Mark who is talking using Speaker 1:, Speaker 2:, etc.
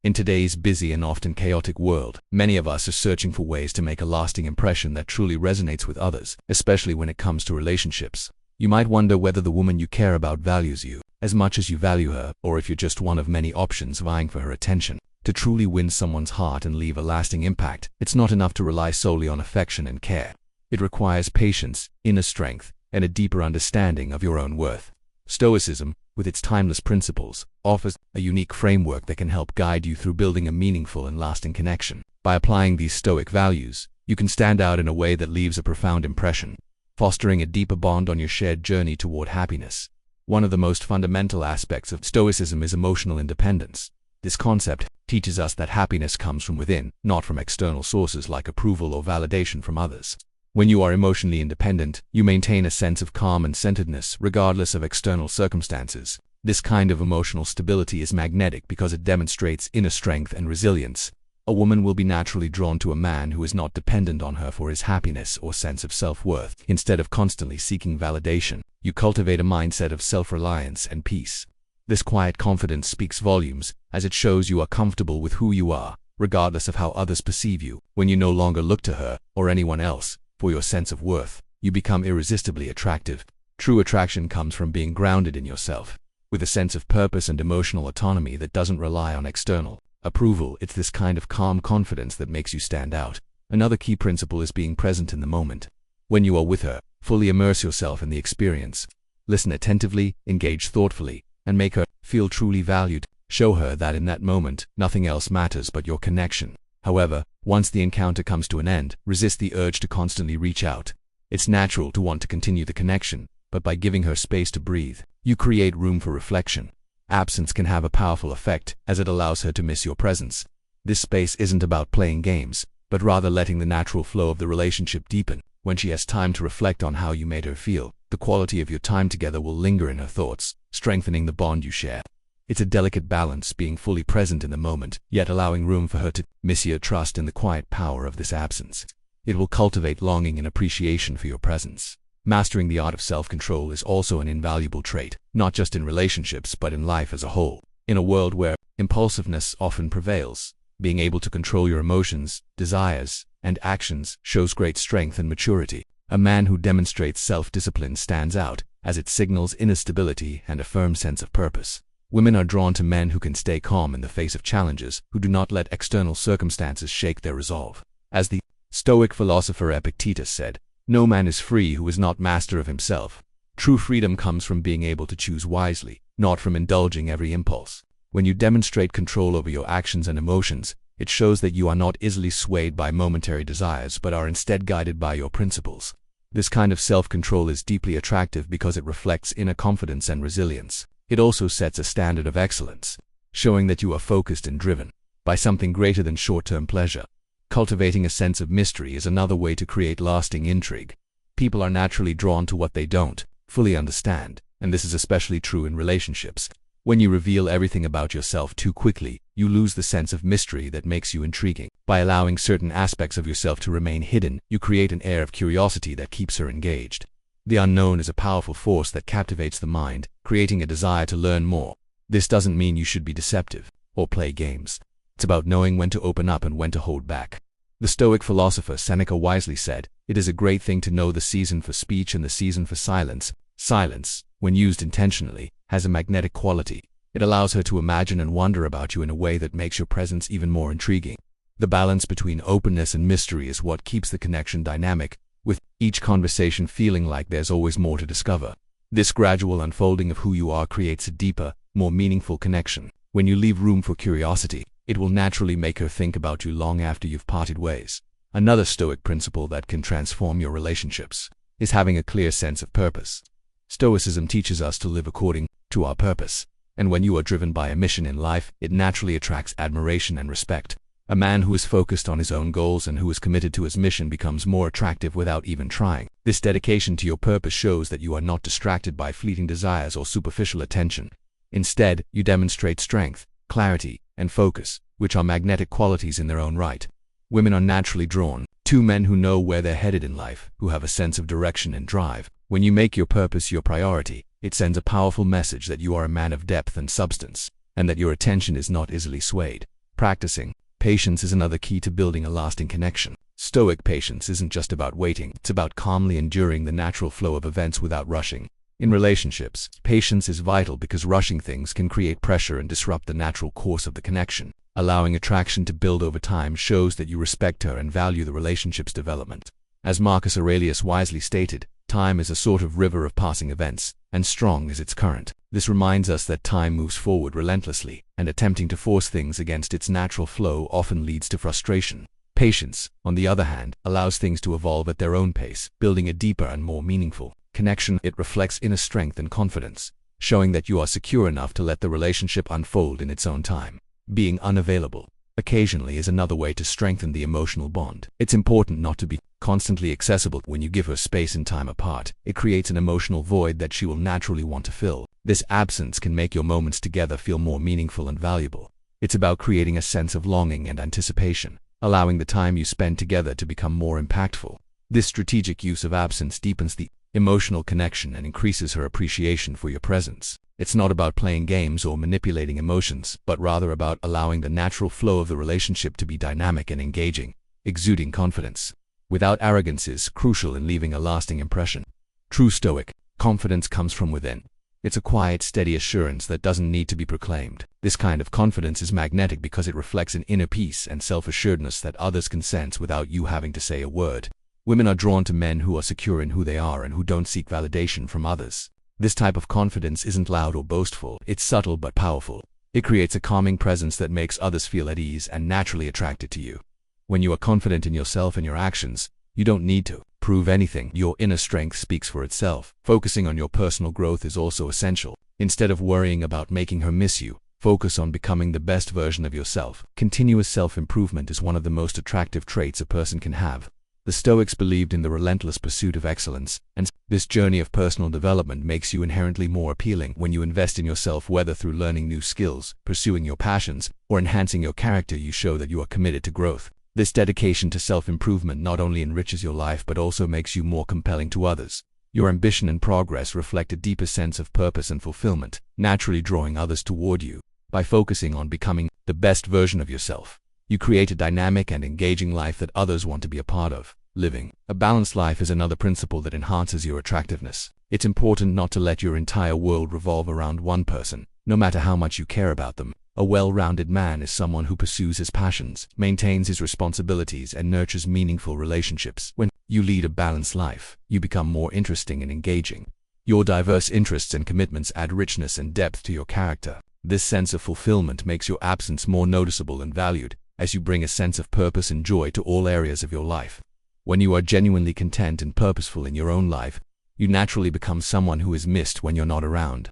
Speaker 1: In today's busy and often chaotic world, many of us are searching for ways to make a lasting impression that truly resonates with others, especially when it comes to relationships. You might wonder whether the woman you care about values you as much as you value her, or if you're just one of many options vying for her attention. To truly win someone's heart and leave a lasting impact, it's not enough to rely solely on affection and care. It requires patience, inner strength, and a deeper understanding of your own worth. Stoicism, with its timeless principles, offers a unique framework that can help guide you through building a meaningful and lasting connection. By applying these stoic values, you can stand out in a way that leaves a profound impression, fostering a deeper bond on your shared journey toward happiness. One of the most fundamental aspects of Stoicism is emotional independence. This concept teaches us that happiness comes from within, not from external sources like approval or validation from others. When you are emotionally independent, you maintain a sense of calm and centeredness regardless of external circumstances. This kind of emotional stability is magnetic because it demonstrates inner strength and resilience. A woman will be naturally drawn to a man who is not dependent on her for his happiness or sense of self-worth. Instead of constantly seeking validation, you cultivate a mindset of self-reliance and peace. This quiet confidence speaks volumes, as it shows you are comfortable with who you are, regardless of how others perceive you. When you no longer look to her, or anyone else, for your sense of worth, you become irresistibly attractive. True attraction comes from being grounded in yourself, with a sense of purpose and emotional autonomy that doesn't rely on external approval. It's this kind of calm confidence that makes you stand out. Another key principle is being present in the moment. When you are with her, fully immerse yourself in the experience. Listen attentively, engage thoughtfully, and make her feel truly valued. Show her that in that moment, nothing else matters but your connection. However, once the encounter comes to an end, resist the urge to constantly reach out. It's natural to want to continue the connection, but by giving her space to breathe, you create room for reflection. Absence can have a powerful effect, as it allows her to miss your presence. This space isn't about playing games, but rather letting the natural flow of the relationship deepen. When she has time to reflect on how you made her feel, the quality of your time together will linger in her thoughts, strengthening the bond you share. It's a delicate balance, being fully present in the moment, yet allowing room for her to miss you. Trust in the quiet power of this absence. It will cultivate longing and appreciation for your presence. Mastering the art of self-control is also an invaluable trait, not just in relationships but in life as a whole. In a world where impulsiveness often prevails, being able to control your emotions, desires, and actions shows great strength and maturity. A man who demonstrates self-discipline stands out, as it signals inner stability and a firm sense of purpose. Women are drawn to men who can stay calm in the face of challenges, who do not let external circumstances shake their resolve. As the Stoic philosopher Epictetus said, "No man is free who is not master of himself." True freedom comes from being able to choose wisely, not from indulging every impulse. When you demonstrate control over your actions and emotions, it shows that you are not easily swayed by momentary desires but are instead guided by your principles. This kind of self-control is deeply attractive because it reflects inner confidence and resilience. It also sets a standard of excellence, showing that you are focused and driven by something greater than short-term pleasure. Cultivating a sense of mystery is another way to create lasting intrigue. People are naturally drawn to what they don't fully understand, and this is especially true in relationships. When you reveal everything about yourself too quickly, you lose the sense of mystery that makes you intriguing. By allowing certain aspects of yourself to remain hidden, you create an air of curiosity that keeps her engaged. The unknown is a powerful force that captivates the mind, creating a desire to learn more. This doesn't mean you should be deceptive or play games. It's about knowing when to open up and when to hold back. The Stoic philosopher Seneca wisely said, "It is a great thing to know the season for speech and the season for silence." Silence, when used intentionally, has a magnetic quality. It allows her to imagine and wonder about you in a way that makes your presence even more intriguing. The balance between openness and mystery is what keeps the connection dynamic, with each conversation feeling like there's always more to discover. This gradual unfolding of who you are creates a deeper, more meaningful connection. When you leave room for curiosity, it will naturally make her think about you long after you've parted ways. Another Stoic principle that can transform your relationships is having a clear sense of purpose. Stoicism teaches us to live according to our purpose, and when you are driven by a mission in life, it naturally attracts admiration and respect. A man who is focused on his own goals and who is committed to his mission becomes more attractive without even trying. This dedication to your purpose shows that you are not distracted by fleeting desires or superficial attention. Instead, you demonstrate strength, clarity, and focus, which are magnetic qualities in their own right. Women are naturally drawn to men who know where they're headed in life, who have a sense of direction and drive. When you make your purpose your priority, it sends a powerful message that you are a man of depth and substance, and that your attention is not easily swayed. Practicing patience is another key to building a lasting connection. Stoic patience isn't just about waiting, it's about calmly enduring the natural flow of events without rushing. In relationships, patience is vital because rushing things can create pressure and disrupt the natural course of the connection. Allowing attraction to build over time shows that you respect her and value the relationship's development. As Marcus Aurelius wisely stated, time is a sort of river of passing events, and strong is its current. This reminds us that time moves forward relentlessly, and attempting to force things against its natural flow often leads to frustration. Patience, on the other hand, allows things to evolve at their own pace, building a deeper and more meaningful connection. It reflects inner strength and confidence, showing that you are secure enough to let the relationship unfold in its own time. Being unavailable occasionally is another way to strengthen the emotional bond. It's important not to be constantly accessible. When you give her space and time apart, it creates an emotional void that she will naturally want to fill. This absence can make your moments together feel more meaningful and valuable. It's about creating a sense of longing and anticipation, allowing the time you spend together to become more impactful. This strategic use of absence deepens the emotional connection and increases her appreciation for your presence. It's not about playing games or manipulating emotions, but rather about allowing the natural flow of the relationship to be dynamic and engaging, exuding confidence without arrogance is crucial in leaving a lasting impression. True Stoic confidence comes from within. It's a quiet, steady assurance that doesn't need to be proclaimed. This kind of confidence is magnetic because it reflects an inner peace and self-assuredness that others can sense without you having to say a word. Women are drawn to men who are secure in who they are and who don't seek validation from others. This type of confidence isn't loud or boastful, it's subtle but powerful. It creates a calming presence that makes others feel at ease and naturally attracted to you. When you are confident in yourself and your actions, you don't need to prove anything. Your inner strength speaks for itself. Focusing on your personal growth is also essential. Instead of worrying about making her miss you, focus on becoming the best version of yourself. Continuous self-improvement is one of the most attractive traits a person can have. The Stoics believed in the relentless pursuit of excellence, and this journey of personal development makes you inherently more appealing. When you invest in yourself, whether through learning new skills, pursuing your passions, or enhancing your character, you show that you are committed to growth. This dedication to self-improvement not only enriches your life but also makes you more compelling to others. Your ambition and progress reflect a deeper sense of purpose and fulfillment, naturally drawing others toward you. By focusing on becoming the best version of yourself, you create a dynamic and engaging life that others want to be a part of. Living a balanced life is another principle that enhances your attractiveness. It's important not to let your entire world revolve around one person, no matter how much you care about them. A well-rounded man is someone who pursues his passions, maintains his responsibilities, and nurtures meaningful relationships. When you lead a balanced life, you become more interesting and engaging. Your diverse interests and commitments add richness and depth to your character. This sense of fulfillment makes your absence more noticeable and valued, as you bring a sense of purpose and joy to all areas of your life. When you are genuinely content and purposeful in your own life, you naturally become someone who is missed when you're not around.